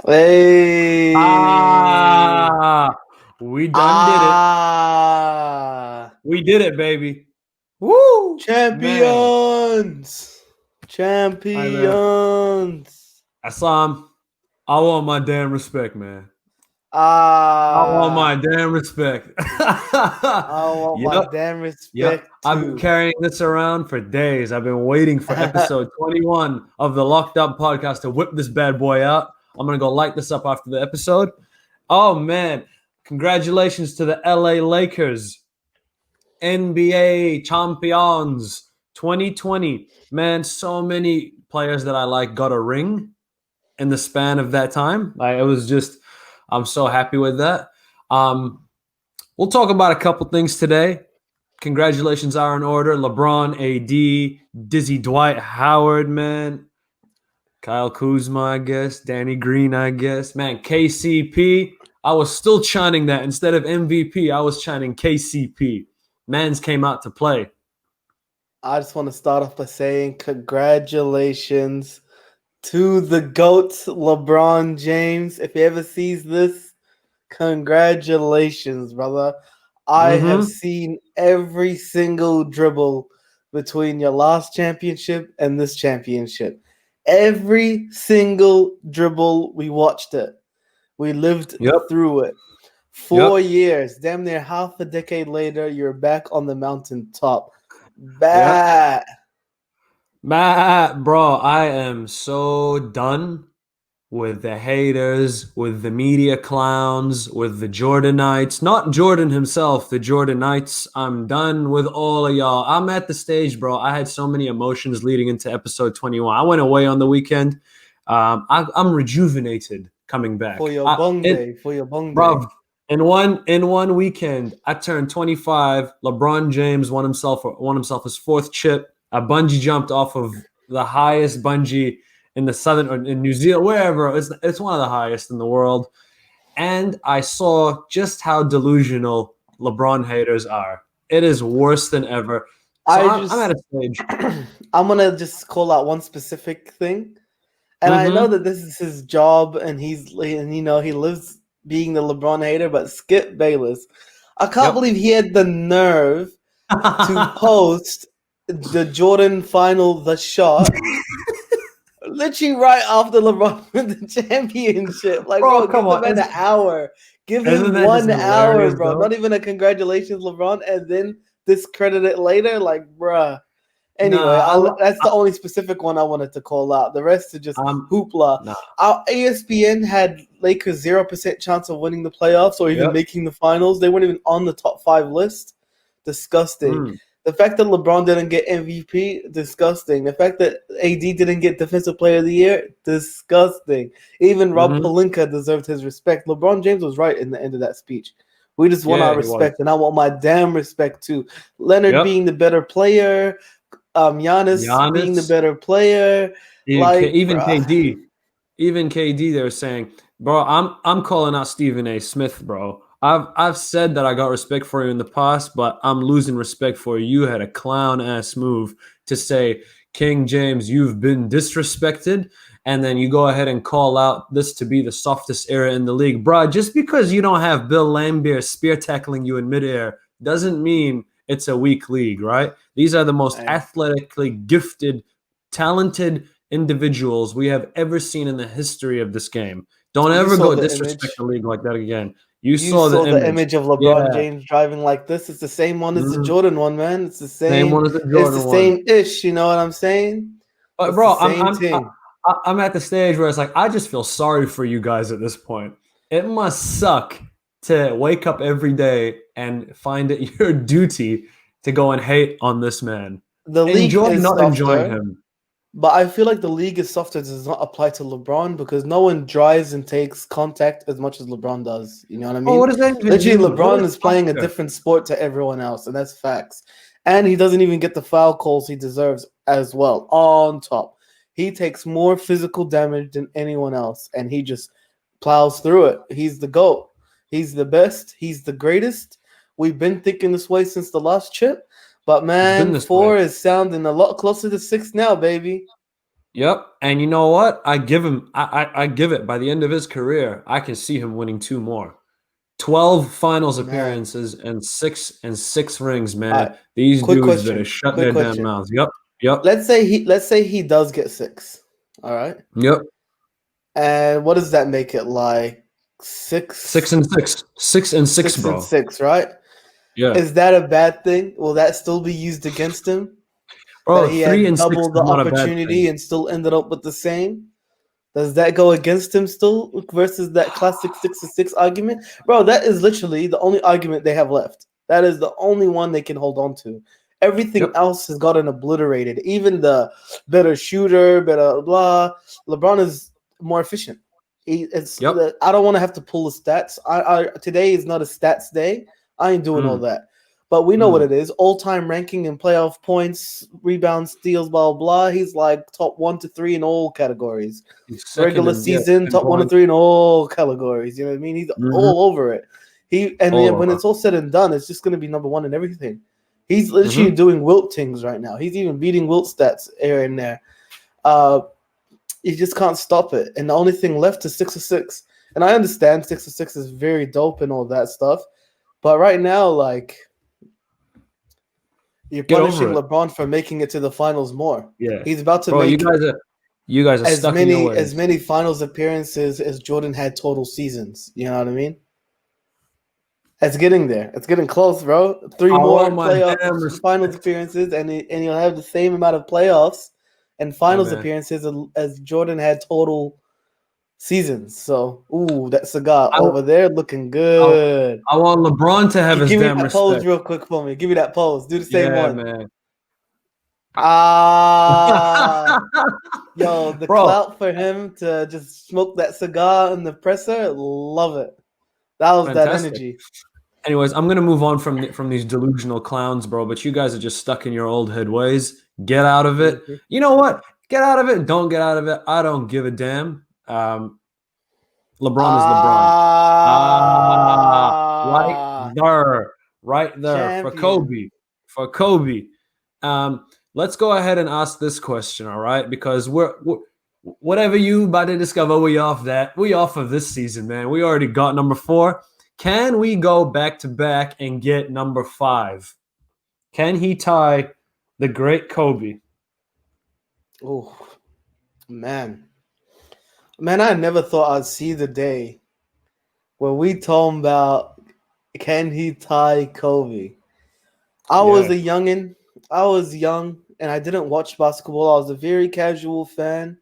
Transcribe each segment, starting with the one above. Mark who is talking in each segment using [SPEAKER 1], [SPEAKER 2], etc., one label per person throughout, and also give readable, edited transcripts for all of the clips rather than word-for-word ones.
[SPEAKER 1] Hey.
[SPEAKER 2] Ah, we done did it.
[SPEAKER 1] Ah.
[SPEAKER 2] We did it, baby. Woo, man.
[SPEAKER 1] Champions.
[SPEAKER 2] Hi, man.
[SPEAKER 1] Champions.
[SPEAKER 2] Assam, I want my damn respect, man. I want
[SPEAKER 1] Ah.
[SPEAKER 2] my damn respect.
[SPEAKER 1] I want my
[SPEAKER 2] Yep,
[SPEAKER 1] damn
[SPEAKER 2] yep.
[SPEAKER 1] respect
[SPEAKER 2] I've been
[SPEAKER 1] too.
[SPEAKER 2] carrying this around for days. I've been waiting for episode 21 of the Locked Up podcast to whip this bad boy out. I'm going to go light this up after the episode. Oh, man. Congratulations to the LA Lakers. NBA champions 2020. Man, so many players that I like got a ring in the span of that time. Like it was just, I'm so happy with that. Um, we'll talk about a couple things today. Congratulations are in order. LeBron, AD, Dizzy Dwight Howard, man. Kyle Kuzma, I guess. Danny Green, I guess. Man, KCP. I was still chanting that instead of MVP. I was chanting KCP. Mans came out to play.
[SPEAKER 1] I just want to start off by saying congratulations to the GOAT, LeBron James. If he ever sees this, congratulations, brother. I have
[SPEAKER 2] Mm-hmm.
[SPEAKER 1] seen every single dribble between your last championship and this championship. Every single dribble, we watched it. We lived
[SPEAKER 2] Yep.
[SPEAKER 1] through it. 4 years,
[SPEAKER 2] Yep.
[SPEAKER 1] damn near half a decade later, you're back on the mountaintop.
[SPEAKER 2] Yep.
[SPEAKER 1] Back.
[SPEAKER 2] Matt, bro, I am so done with the haters, with the media clowns, with the Jordanites. Not Jordan himself, the Jordanites. I'm done with all of y'all. I'm at the stage, bro. I had so many emotions leading into episode 21. I went away on the weekend. I'm rejuvenated coming
[SPEAKER 1] For
[SPEAKER 2] back.
[SPEAKER 1] your bong day. For your bong day.
[SPEAKER 2] Bro, in one weekend, I turned 25. LeBron James won himself his fourth chip. I bungee jumped off of the highest bungee in the southern or in New Zealand, wherever. It's one of the highest in the world. And I saw just how delusional LeBron haters are. It is worse than ever. So
[SPEAKER 1] I
[SPEAKER 2] I'm
[SPEAKER 1] just
[SPEAKER 2] at a stage.
[SPEAKER 1] I'm gonna just call out one specific thing. And I know
[SPEAKER 2] Mm-hmm.
[SPEAKER 1] that this is his job and he lives being the LeBron hater, but Skip Bayless. I can't
[SPEAKER 2] Yep.
[SPEAKER 1] believe he had the nerve to post the Jordan final the shot literally right after LeBron won the championship. Like,
[SPEAKER 2] Bro,
[SPEAKER 1] bro,
[SPEAKER 2] come
[SPEAKER 1] give the
[SPEAKER 2] on.
[SPEAKER 1] man an hour. Give
[SPEAKER 2] Isn't
[SPEAKER 1] him
[SPEAKER 2] that just
[SPEAKER 1] 1 hour,
[SPEAKER 2] hilarious,
[SPEAKER 1] bro.
[SPEAKER 2] though?
[SPEAKER 1] Not even a congratulations, LeBron, and then discredit it later. Like, bruh. Anyway,
[SPEAKER 2] Nah,
[SPEAKER 1] that's the only specific one I wanted to call out. The rest are just hoopla.
[SPEAKER 2] nah.
[SPEAKER 1] Our ESPN had Lakers 0% chance of winning the playoffs or even
[SPEAKER 2] Yep.
[SPEAKER 1] making the finals. They weren't even on the top 5 list. Disgusting.
[SPEAKER 2] Mm.
[SPEAKER 1] The fact that LeBron didn't get MVP, disgusting. The fact that AD didn't get Defensive Player of the Year, disgusting. Even Rob
[SPEAKER 2] Mm-hmm.
[SPEAKER 1] Pelinka deserved his respect. LeBron James was right in the end of that speech. We just want our
[SPEAKER 2] Yeah, he was.
[SPEAKER 1] respect, and I want my damn respect too. Leonard
[SPEAKER 2] Yep.
[SPEAKER 1] being the better player, Giannis being the
[SPEAKER 2] Giannis,
[SPEAKER 1] better player,
[SPEAKER 2] even
[SPEAKER 1] like,
[SPEAKER 2] even
[SPEAKER 1] bruh.
[SPEAKER 2] KD, even KD. They're saying, bro, I'm calling out Stephen A. Smith, bro. I've said that I got respect for you in the past, but I'm losing respect for you. You had a clown ass move to say, King James, you've been disrespected, and then you go ahead and call out this to be the softest era in the league, bro. Just because you don't have Bill Laimbeer spear tackling you in midair doesn't mean it's a weak league, right? These are the most
[SPEAKER 1] Hey,
[SPEAKER 2] athletically gifted, talented individuals we have ever seen in the history of this game. Don't
[SPEAKER 1] you
[SPEAKER 2] ever
[SPEAKER 1] saw
[SPEAKER 2] go
[SPEAKER 1] the
[SPEAKER 2] disrespect
[SPEAKER 1] image.
[SPEAKER 2] the league like that again. You
[SPEAKER 1] You
[SPEAKER 2] saw the
[SPEAKER 1] saw the
[SPEAKER 2] image.
[SPEAKER 1] image of LeBron
[SPEAKER 2] Yeah.
[SPEAKER 1] James driving like this. It's the same one as the
[SPEAKER 2] Mhm.
[SPEAKER 1] Jordan one, man. It's the
[SPEAKER 2] Same
[SPEAKER 1] same.
[SPEAKER 2] one as the
[SPEAKER 1] It's the
[SPEAKER 2] Jordan one.
[SPEAKER 1] same ish. You know what I'm saying?
[SPEAKER 2] But
[SPEAKER 1] It's the
[SPEAKER 2] bro,
[SPEAKER 1] same thing.
[SPEAKER 2] I'm at the stage where it's like I just feel sorry for you guys at this point. It must suck to wake up every day and find it your duty to go and hate on this man.
[SPEAKER 1] The league
[SPEAKER 2] Enjoy
[SPEAKER 1] is
[SPEAKER 2] not enjoying
[SPEAKER 1] softer,
[SPEAKER 2] him.
[SPEAKER 1] but I feel like the league is softer does not apply to LeBron because no one drives and takes contact as much as LeBron does. You know what I
[SPEAKER 2] Oh, what
[SPEAKER 1] mean?
[SPEAKER 2] does that even
[SPEAKER 1] Literally,
[SPEAKER 2] mean? What
[SPEAKER 1] LeBron
[SPEAKER 2] is
[SPEAKER 1] is playing a
[SPEAKER 2] softer?
[SPEAKER 1] different sport to everyone else, and that's facts. And he doesn't even get the foul calls he deserves as well. On top, he takes more physical damage than anyone else, and he just plows through it. He's the GOAT. He's the best. He's the greatest. We've been thinking this way since the last chip. But
[SPEAKER 2] It's been
[SPEAKER 1] man,
[SPEAKER 2] this way.
[SPEAKER 1] 4 is sounding a lot closer to 6 now, baby.
[SPEAKER 2] Yep. And you know what? I give him. I give it. By the end of his career, I can see him winning 2 more. 12 finals
[SPEAKER 1] Man.
[SPEAKER 2] appearances and six rings,
[SPEAKER 1] All
[SPEAKER 2] man.
[SPEAKER 1] right.
[SPEAKER 2] These
[SPEAKER 1] Quick
[SPEAKER 2] dudes better
[SPEAKER 1] question.
[SPEAKER 2] shut
[SPEAKER 1] Quick
[SPEAKER 2] their damn
[SPEAKER 1] question.
[SPEAKER 2] mouths. Yep. Yep.
[SPEAKER 1] Let's say he does get 6. All right.
[SPEAKER 2] Yep.
[SPEAKER 1] And what does that make it like? 6,
[SPEAKER 2] 6 and 6. 6 and 6,
[SPEAKER 1] 6 and
[SPEAKER 2] bro.
[SPEAKER 1] 6, right?
[SPEAKER 2] Yeah.
[SPEAKER 1] Is that a bad thing? Will that still be used against him? That
[SPEAKER 2] Bro,
[SPEAKER 1] he
[SPEAKER 2] 3 and 6
[SPEAKER 1] had
[SPEAKER 2] is
[SPEAKER 1] double the
[SPEAKER 2] not a bad
[SPEAKER 1] opportunity
[SPEAKER 2] thing.
[SPEAKER 1] and still ended up with the same? Does that go against him still versus that classic 6 to 6 argument? Bro, that is literally the only argument they have left. That is the only one they can hold on to. Everything
[SPEAKER 2] Yep.
[SPEAKER 1] else has gotten obliterated. Even the better shooter, better blah. LeBron is more efficient.
[SPEAKER 2] Yep.
[SPEAKER 1] I don't want to have to pull the stats. Today is not a stats day. I ain't doing all
[SPEAKER 2] Mm,
[SPEAKER 1] that. But we know what
[SPEAKER 2] mm.
[SPEAKER 1] it is. All-time ranking in playoff points, rebounds, steals, blah, blah. He's like top 1 to 3 in all categories.
[SPEAKER 2] He's second
[SPEAKER 1] Regular
[SPEAKER 2] and yeah,
[SPEAKER 1] season,
[SPEAKER 2] second
[SPEAKER 1] top 1 to
[SPEAKER 2] point.
[SPEAKER 1] 3 in all categories. You know what I mean? He's
[SPEAKER 2] Mhm.
[SPEAKER 1] all over it.
[SPEAKER 2] All
[SPEAKER 1] When
[SPEAKER 2] over.
[SPEAKER 1] it's all said and done, it's just going to be number 1 in everything. He's literally
[SPEAKER 2] Mhm.
[SPEAKER 1] doing Wilt things right now. He's even beating Wilt stats here and there. You just can't stop it. And the only thing left is 6 to 6. And I understand 6 to 6 is very dope and all that stuff. But right now, like, you're
[SPEAKER 2] Get
[SPEAKER 1] punishing
[SPEAKER 2] over it.
[SPEAKER 1] LeBron for making it to the finals more.
[SPEAKER 2] Yeah.
[SPEAKER 1] He's about to
[SPEAKER 2] Bro,
[SPEAKER 1] make
[SPEAKER 2] you guys are
[SPEAKER 1] as
[SPEAKER 2] stuck in your
[SPEAKER 1] many
[SPEAKER 2] ways.
[SPEAKER 1] finals appearances as Jordan had total seasons. You know what I mean? It's getting there. It's getting close, bro. 3
[SPEAKER 2] I
[SPEAKER 1] more
[SPEAKER 2] want my
[SPEAKER 1] playoff
[SPEAKER 2] damn
[SPEAKER 1] finals
[SPEAKER 2] respect.
[SPEAKER 1] appearances, and you'll have the same amount of playoffs and
[SPEAKER 2] Hey
[SPEAKER 1] finals
[SPEAKER 2] man.
[SPEAKER 1] appearances as Jordan had total seasons. So, ooh, that cigar
[SPEAKER 2] I,
[SPEAKER 1] over there looking
[SPEAKER 2] I,
[SPEAKER 1] good.
[SPEAKER 2] I want LeBron to have his
[SPEAKER 1] Give me
[SPEAKER 2] damn
[SPEAKER 1] that pose
[SPEAKER 2] respect.
[SPEAKER 1] real quick for me. Give me that pose. Do the same
[SPEAKER 2] Yeah,
[SPEAKER 1] one.
[SPEAKER 2] man.
[SPEAKER 1] Ah. Yo, the
[SPEAKER 2] Bro,
[SPEAKER 1] clout for him to just smoke that cigar in the presser, love it. That was that
[SPEAKER 2] fantastic.
[SPEAKER 1] energy.
[SPEAKER 2] Anyways, I'm gonna move on from these delusional clowns, bro. But you guys are just stuck in your old head ways. Get out of it.
[SPEAKER 1] Mhm.
[SPEAKER 2] You know what? Get out of it. Don't get out of it. I don't give a damn. LeBron is LeBron. Right
[SPEAKER 1] Ah,
[SPEAKER 2] there, right there for
[SPEAKER 1] champion.
[SPEAKER 2] Kobe, for Kobe. Let's go ahead and ask this question, all right? Because we're whatever you about to discover, we off that. We off of this season, man. We already got number 4. Can we go back to back and get number 5? Can he tie the great Kobe?
[SPEAKER 1] Oh, man. Man, I never thought I'd see the day where we talking about can he tie Kobe. I was
[SPEAKER 2] Yeah.
[SPEAKER 1] a youngin. I was young and I didn't watch basketball. I was a very casual fan.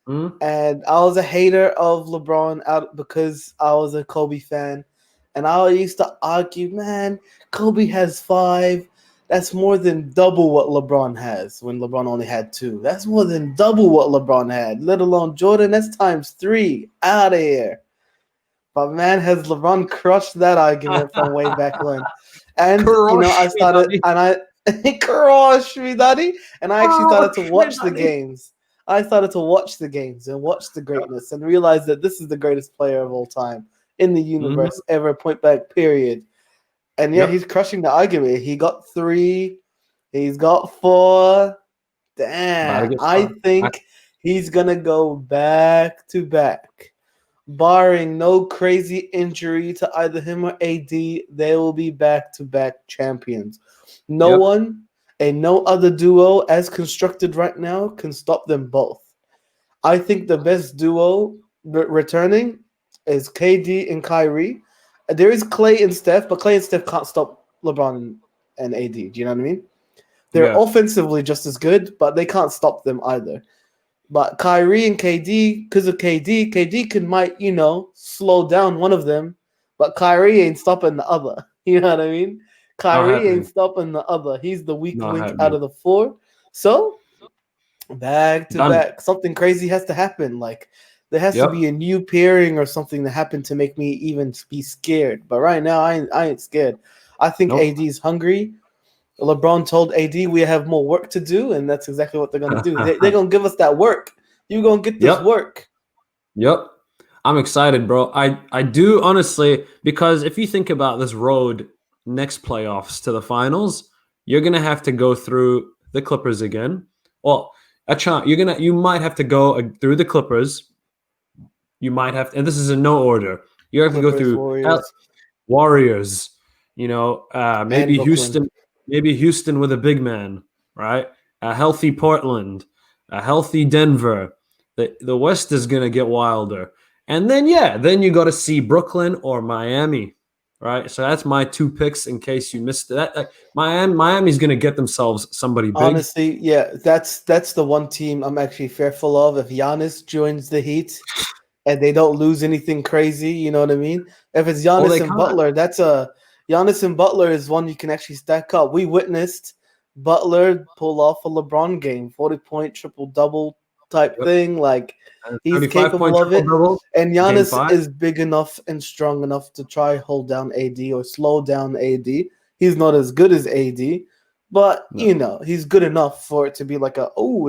[SPEAKER 2] Hmm?
[SPEAKER 1] And I was a hater of LeBron out because I was a Kobe fan. And I used to argue, man, Kobe has 5. That's more than double what LeBron has when LeBron only had 2. That's more than double what LeBron had, let alone Jordan. That's times 3. Out of here. But man, has LeBron crushed that argument from way back when. And I
[SPEAKER 2] Crush me,
[SPEAKER 1] started
[SPEAKER 2] daddy.
[SPEAKER 1] and I crush me, daddy. And I actually started to
[SPEAKER 2] Crush me,
[SPEAKER 1] watch the
[SPEAKER 2] daddy.
[SPEAKER 1] games. I started to watch the games and watch the greatness and realize that this is the greatest player of all time in the
[SPEAKER 2] Mhm.
[SPEAKER 1] universe ever, point back, period. And yeah,
[SPEAKER 2] Yep.
[SPEAKER 1] he's crushing the argument. He got 3, he's got 4.
[SPEAKER 2] About to
[SPEAKER 1] Damn.
[SPEAKER 2] get
[SPEAKER 1] I
[SPEAKER 2] started.
[SPEAKER 1] think he's gonna go back to back. Barring no crazy injury to either him or AD, they will be back to back champions. No
[SPEAKER 2] Yep.
[SPEAKER 1] one and no other duo as constructed right now can stop them both. I think the best duo returning is KD and Kyrie. There is Clay and Steph, but Clay and Steph can't stop LeBron and AD. Do you know what I mean? They're
[SPEAKER 2] Yeah.
[SPEAKER 1] offensively just as good, but they can't stop them either. But Kyrie and KD, because of KD might, slow down one of them, but Kyrie ain't stopping the other. You know what I mean?
[SPEAKER 2] Not
[SPEAKER 1] Kyrie ain't
[SPEAKER 2] happening.
[SPEAKER 1] stopping the other. He's the weak
[SPEAKER 2] Not
[SPEAKER 1] link out
[SPEAKER 2] happening.
[SPEAKER 1] of the 4. So back to
[SPEAKER 2] Done.
[SPEAKER 1] back, something crazy has to happen. Like there has to
[SPEAKER 2] Yep.
[SPEAKER 1] be a new pairing or something that happened to make me even be scared. But right now, I ain't scared. I think
[SPEAKER 2] Nope.
[SPEAKER 1] AD's hungry. LeBron told AD we have more work to do, and that's exactly what they're gonna do. They're gonna give us that work. You're gonna get this
[SPEAKER 2] Yep.
[SPEAKER 1] work.
[SPEAKER 2] Yep. I'm excited, bro. I do honestly, because if you think about this road next playoffs to the finals, you're gonna have to go through the Clippers again. Well, a chance. You might have to go through the Clippers. You might have to, and this is in no order. You have to go
[SPEAKER 1] Clippers,
[SPEAKER 2] through
[SPEAKER 1] Warriors,
[SPEAKER 2] Warriors.
[SPEAKER 1] and
[SPEAKER 2] Maybe
[SPEAKER 1] Brooklyn.
[SPEAKER 2] Houston with a big man, right? A healthy Portland, a healthy Denver. The West is gonna get wilder, and then you got to see Brooklyn or Miami, right? So that's my two picks in case you missed that. Miami's gonna get themselves somebody big.
[SPEAKER 1] Honestly, yeah, that's the one team I'm actually fearful of. If Giannis joins the Heat and they don't lose anything crazy, you know what I mean? If it's
[SPEAKER 2] they
[SPEAKER 1] Giannis and
[SPEAKER 2] can't.
[SPEAKER 1] Butler, Giannis and Butler is one you can actually stack up. We witnessed Butler pull off a LeBron game, 40-point triple-double type
[SPEAKER 2] Yep.
[SPEAKER 1] thing. Like, he's
[SPEAKER 2] 35-point
[SPEAKER 1] capable of it.
[SPEAKER 2] triple-double.
[SPEAKER 1] And
[SPEAKER 2] Game
[SPEAKER 1] Giannis
[SPEAKER 2] 5.
[SPEAKER 1] is big enough and strong enough to try hold down AD or slow down AD. He's not as good as AD, but
[SPEAKER 2] No.
[SPEAKER 1] he's good enough for it to be like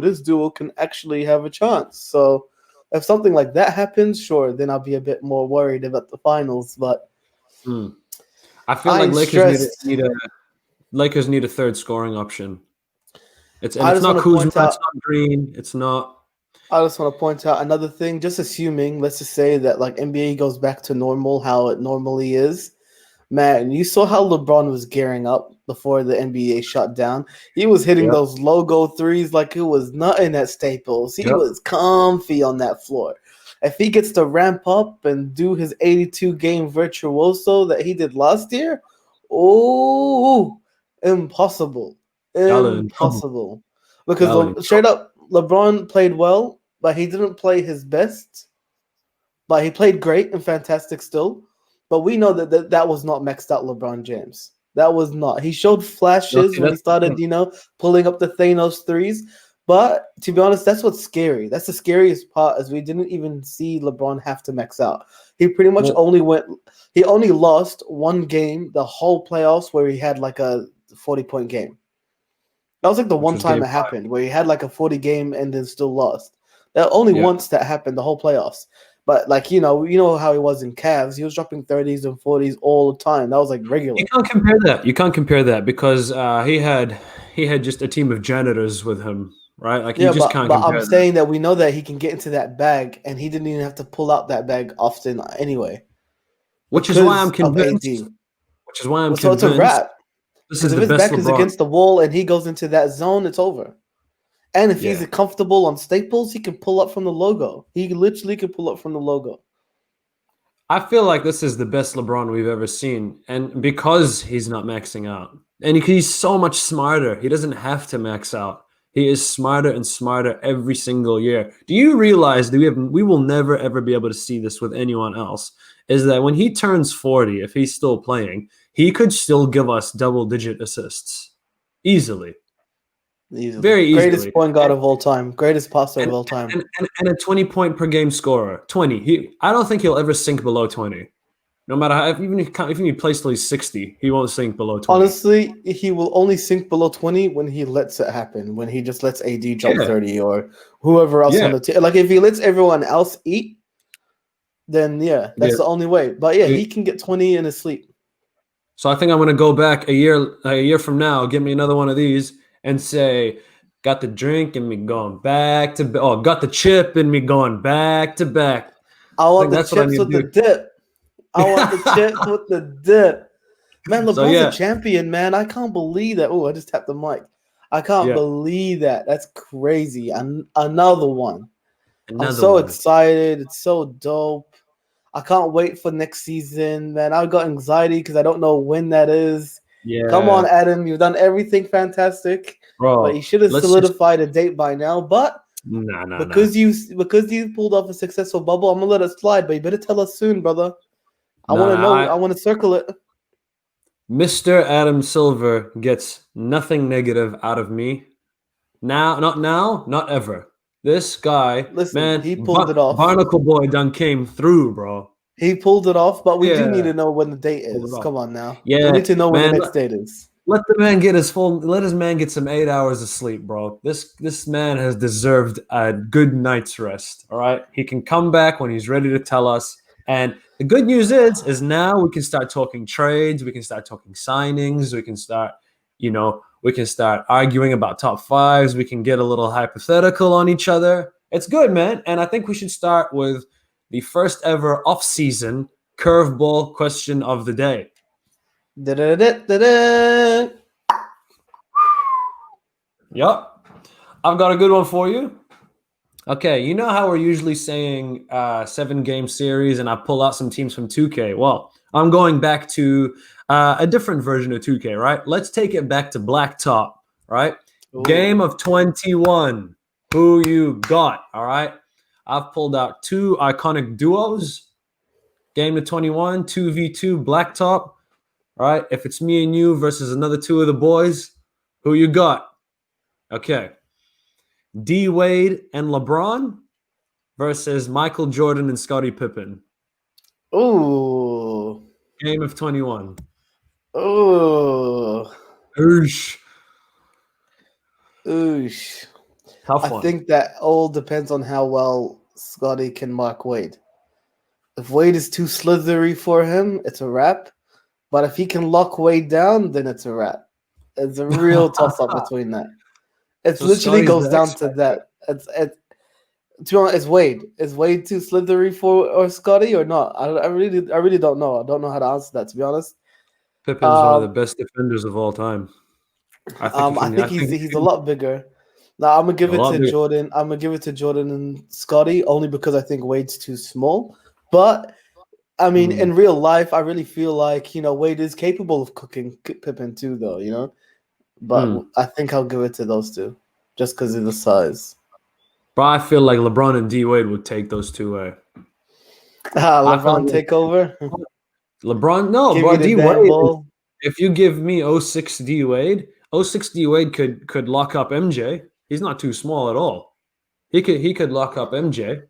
[SPEAKER 1] this duo can actually have a chance. So if something like that happens, sure, then I'll be a bit more worried about the finals. But
[SPEAKER 2] I feel
[SPEAKER 1] I
[SPEAKER 2] like
[SPEAKER 1] ain't
[SPEAKER 2] Lakers
[SPEAKER 1] stressed.
[SPEAKER 2] need a third scoring option. It's
[SPEAKER 1] I just
[SPEAKER 2] not
[SPEAKER 1] want to
[SPEAKER 2] Kuzma,
[SPEAKER 1] point out.
[SPEAKER 2] it's not Green, it's not.
[SPEAKER 1] I just want to point out another thing. Just assuming, let's just say that like NBA goes back to normal, how it normally is. Man, you saw how LeBron was gearing up before the NBA shut down. He was hitting
[SPEAKER 2] Yep.
[SPEAKER 1] those logo threes like it was nothing at Staples. He
[SPEAKER 2] Yep.
[SPEAKER 1] was comfy on that floor. If he gets to ramp up and do his 82 game virtuoso that he did last year, impossible. Impossible. Because straight up, LeBron played well, but he didn't play his best. But he played great and fantastic still. But we know that was not maxed out LeBron James. That was not. He showed flashes when he started, pulling up the Thanos threes. But to be honest, that's what's scary. That's the scariest part, is we didn't even see LeBron have to max out. He pretty much only lost one game the whole playoffs where he had like a 40-point game. That was like the one time it happened where he had like a 40 game and then still lost. That only once that happened the whole playoffs. But like you know how he was in Cavs. He was dropping 30s and 40s all the time. That was like regular.
[SPEAKER 2] You can't compare that because he had just a team of janitors with him, right? Like you just can't.
[SPEAKER 1] But I'm saying that we know that he can get into that bag, and he didn't even have to pull out that bag often anyway.
[SPEAKER 2] Which is why I'm convinced. So
[SPEAKER 1] it's a wrap.
[SPEAKER 2] Because
[SPEAKER 1] if his back is against the wall and he goes into that zone, it's over. And if he's comfortable on Staples, he can pull up from the logo. He literally can pull up from the logo.
[SPEAKER 2] I feel like this is the best LeBron we've ever seen. And because he's not maxing out. And he's so much smarter. He doesn't have to max out. He is smarter and smarter every single year. Do you realize that we will never, ever be able to see this with anyone else? Is that when he turns 40, if he's still playing, he could still give us double-digit assists. Easily. Very easily.
[SPEAKER 1] Greatest point guard of all time. Greatest passer of all time.
[SPEAKER 2] And a 20-point per game scorer. 20. I don't think he'll ever sink below 20. No matter how, even if he plays till he's 60, he won't sink below 20.
[SPEAKER 1] Honestly, he will only sink below 20 when he lets it happen. When he just lets AD drop 30 or whoever else on the team. Like if he lets everyone else eat, then that's the only way. But he can get 20 in his sleep.
[SPEAKER 2] So I think I'm going to go back a year from now, give me another one of these, and say, got the drink and me going back to back. Oh, got the chip and me going back to back.
[SPEAKER 1] I want the chips with the dip. I want the chips with the dip. Man, LeBron's a champion, man. I can't believe that. Oh, I just tapped the mic. I can't believe that. That's crazy. Another one. I'm so excited. It's so dope. I can't wait for next season, man. I've got anxiety because I don't know when that is.
[SPEAKER 2] Yeah.
[SPEAKER 1] Come on, Adam. You've done everything fantastic.
[SPEAKER 2] Bro,
[SPEAKER 1] but you should have solidified a date by now. But because you pulled off a successful bubble, I'm gonna let it slide. But you better tell us soon, brother. I want to know. I want to circle it.
[SPEAKER 2] Mr. Adam Silver gets nothing negative out of me. Not ever. This guy, man,
[SPEAKER 1] he pulled it off.
[SPEAKER 2] Barnacle Boy done came through, bro.
[SPEAKER 1] He pulled it off, but we do need to know when the date is. Come on now.
[SPEAKER 2] Yeah,
[SPEAKER 1] we need to know when the next date is.
[SPEAKER 2] Let the man get let his man get some 8 hours of sleep, bro. This man has deserved a good night's rest. All right. He can come back when he's ready to tell us. And the good news is now we can start talking trades, we can start talking signings, we can start, We can start arguing about top fives. We can get a little hypothetical on each other. It's good, man. And I think we should start with the first ever off-season curveball question of the day.
[SPEAKER 1] Da-da-da-da-da.
[SPEAKER 2] Yup. I've got a good one for you. Okay, you know how we're usually saying 7-game series and I pull out some teams from 2K? Well, I'm going back to a different version of 2K, right? Let's take it back to Blacktop, right?
[SPEAKER 1] Ooh.
[SPEAKER 2] Game of 21. Who you got, all right? I've pulled out 2 iconic duos. Game of 21, 2v2 Blacktop, all right? If it's me and you versus another 2 of the boys, who you got? Okay. D Wade and LeBron versus Michael Jordan and Scottie Pippen.
[SPEAKER 1] Ooh.
[SPEAKER 2] Game of 21.
[SPEAKER 1] Ooh.
[SPEAKER 2] Oosh.
[SPEAKER 1] Oosh.
[SPEAKER 2] Tough one.
[SPEAKER 1] I think that all depends on how well Scotty can mark Wade. If Wade is too slithery for him, it's a wrap. But if he can lock Wade down, then it's a wrap. It's a real toss-up between that. It
[SPEAKER 2] So
[SPEAKER 1] literally
[SPEAKER 2] Scotty's
[SPEAKER 1] goes
[SPEAKER 2] the
[SPEAKER 1] down
[SPEAKER 2] X
[SPEAKER 1] to that. To be honest, it's Wade. Is Wade too slithery for Scotty or not? I really don't know. I don't know how to answer that, to be honest.
[SPEAKER 2] Pippen's one of the best defenders of all time.
[SPEAKER 1] I think he's a lot bigger. Now I'm gonna give it to Jordan. I'm gonna give it to Jordan and Scotty only because I think Wade's too small. But I mean, in real life, I really feel like Wade is capable of cooking Pippen too, though. But I think I'll give it to those two just because of the size.
[SPEAKER 2] But I feel like LeBron and D Wade would take those 2 away.
[SPEAKER 1] LeBron take over.
[SPEAKER 2] LeBron, no, but D Wade. If you give me 06 D Wade, 06 D Wade could lock up MJ. He's not too small at all. He could lock up MJ.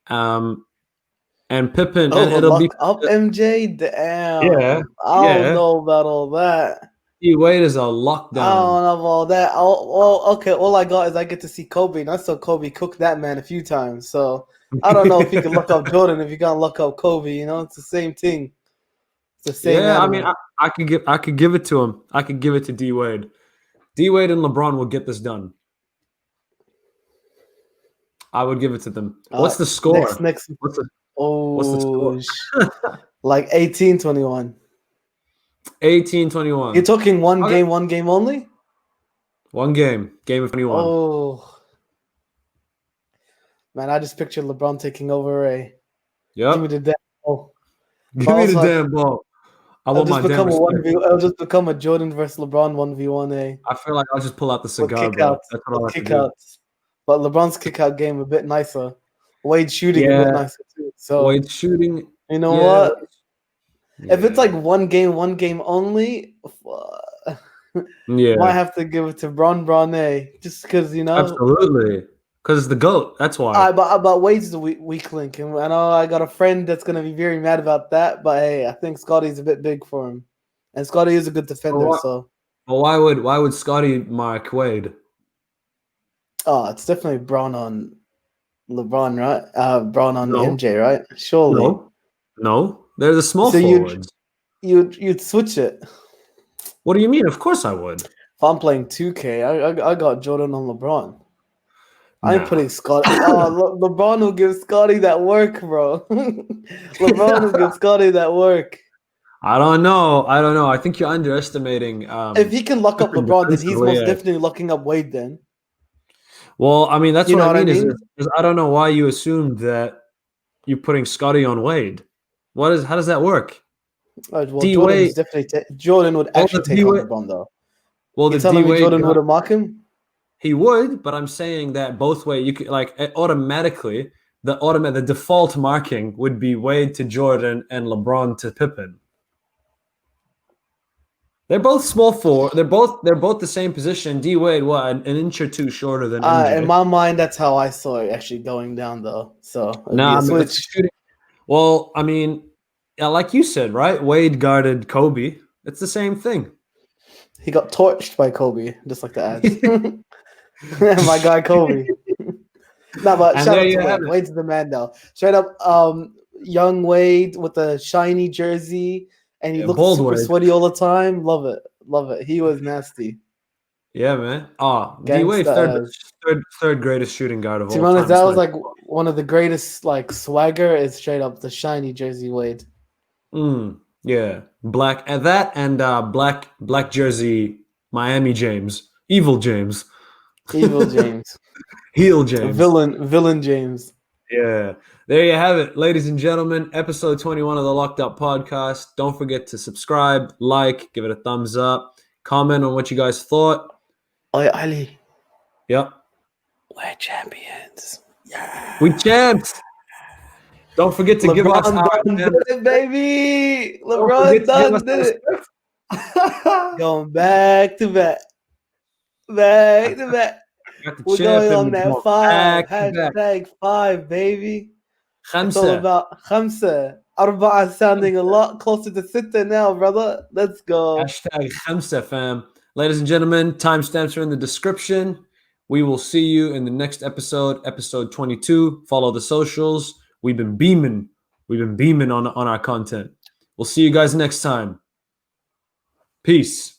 [SPEAKER 2] And Pippen, and it'll be
[SPEAKER 1] up MJ. Damn.
[SPEAKER 2] Yeah,
[SPEAKER 1] I don't know about all that.
[SPEAKER 2] D Wade is a lockdown.
[SPEAKER 1] I don't know about all that. Well, okay. All I got is I get to see Kobe, and I saw Kobe cook that man a few times. So I don't know if he can look up Jordan if he can't look up Kobe. It's the same thing. It's the same.
[SPEAKER 2] Yeah,
[SPEAKER 1] animal.
[SPEAKER 2] I mean, I could give it to him. I could give it to D Wade. D Wade and LeBron will get this done. I would give it to them. What's the score?
[SPEAKER 1] Next.
[SPEAKER 2] What's the score?
[SPEAKER 1] Like 18-21.
[SPEAKER 2] 18-21.
[SPEAKER 1] You're talking one game only?
[SPEAKER 2] One game of 21.
[SPEAKER 1] Oh. Man, I just pictured LeBron taking over a.
[SPEAKER 2] Yep.
[SPEAKER 1] Give me the damn ball.
[SPEAKER 2] Give me the damn ball. It'll
[SPEAKER 1] just become a Jordan versus LeBron 1v1.
[SPEAKER 2] I feel like I'll just pull out the cigar, bro. That's what I'll have to do.
[SPEAKER 1] But LeBron's kick-out game a bit nicer. Wade shooting a bit nicer too. So
[SPEAKER 2] Wade shooting.
[SPEAKER 1] You know what? Yeah. If it's like one game only, might have to give it to Bron, just because
[SPEAKER 2] Absolutely, because it's the GOAT. That's why.
[SPEAKER 1] But Wade's the weak link, and I know I got a friend that's gonna be very mad about that. But hey, I think Scotty's a bit big for him, and Scotty is a good defender. Well,
[SPEAKER 2] why would Scotty mark Wade?
[SPEAKER 1] Oh, it's definitely Bron on LeBron, right? Bron on MJ, right? Surely.
[SPEAKER 2] No. They're the small forwards.
[SPEAKER 1] You'd switch it.
[SPEAKER 2] What do you mean? Of course I would.
[SPEAKER 1] If I'm playing 2K, I got Jordan on LeBron. I ain't putting Scotty. LeBron will give Scotty that work, bro. LeBron will give Scotty that work.
[SPEAKER 2] I don't know. I think you're underestimating.
[SPEAKER 1] If he can lock up LeBron, then he's most definitely locking up Wade then.
[SPEAKER 2] Well, I mean, that's what I mean. Is I don't know why you assumed that you're putting Scotty on Wade. How does that work?
[SPEAKER 1] Well, Jordan would actually take on LeBron, though.
[SPEAKER 2] Well,
[SPEAKER 1] you're telling me Jordan would have marked him?
[SPEAKER 2] He would, but I'm saying that both ways. You could automatically the default marking would be Wade to Jordan and LeBron to Pippen. They're both small forward. They're both the same position. D Wade, an inch or two shorter than MJ.
[SPEAKER 1] In my mind, that's how I saw it actually going down, though. So
[SPEAKER 2] shooting. Well, I mean, like you said, right? Wade guarded Kobe. It's the same thing.
[SPEAKER 1] He got torched by Kobe, just like the ads. My guy Kobe. No, but shout out to Wade. Wade's the man, though. Straight up, young Wade with a shiny jersey, and he looked super sweaty all the time. Love it. He was nasty.
[SPEAKER 2] Yeah, man. D Wade,
[SPEAKER 1] Gangsta.
[SPEAKER 2] third greatest shooting guard of
[SPEAKER 1] To be
[SPEAKER 2] all
[SPEAKER 1] honest,
[SPEAKER 2] time.
[SPEAKER 1] that was like one of the greatest like swagger is straight up the shiny Jersey Wade.
[SPEAKER 2] Yeah, black and that and black jersey Miami James, evil James,
[SPEAKER 1] Evil James.
[SPEAKER 2] heel James.
[SPEAKER 1] Villain James.
[SPEAKER 2] Yeah, there you have it, ladies and gentlemen. Episode 21 of the Locked Up Podcast. Don't forget to subscribe, like, give it a thumbs up, comment on what you guys thought.
[SPEAKER 1] Oi, Ali.
[SPEAKER 2] Yep,
[SPEAKER 1] We're champions. Yeah.
[SPEAKER 2] we champs. Don't forget to give us
[SPEAKER 1] LeBron done did it, baby. LeBron done did it. Going back to back. Back to back. We're going on that 5. Hashtag 5, baby. It's all about خمسة. أربعة sounding a lot closer to ستة now, brother. Let's go.
[SPEAKER 2] Hashtag خمسة, fam. Ladies and gentlemen, timestamps are in the description. We will see you in the next episode, episode 22. Follow the socials. We've been beaming on our content. We'll see you guys next time. Peace.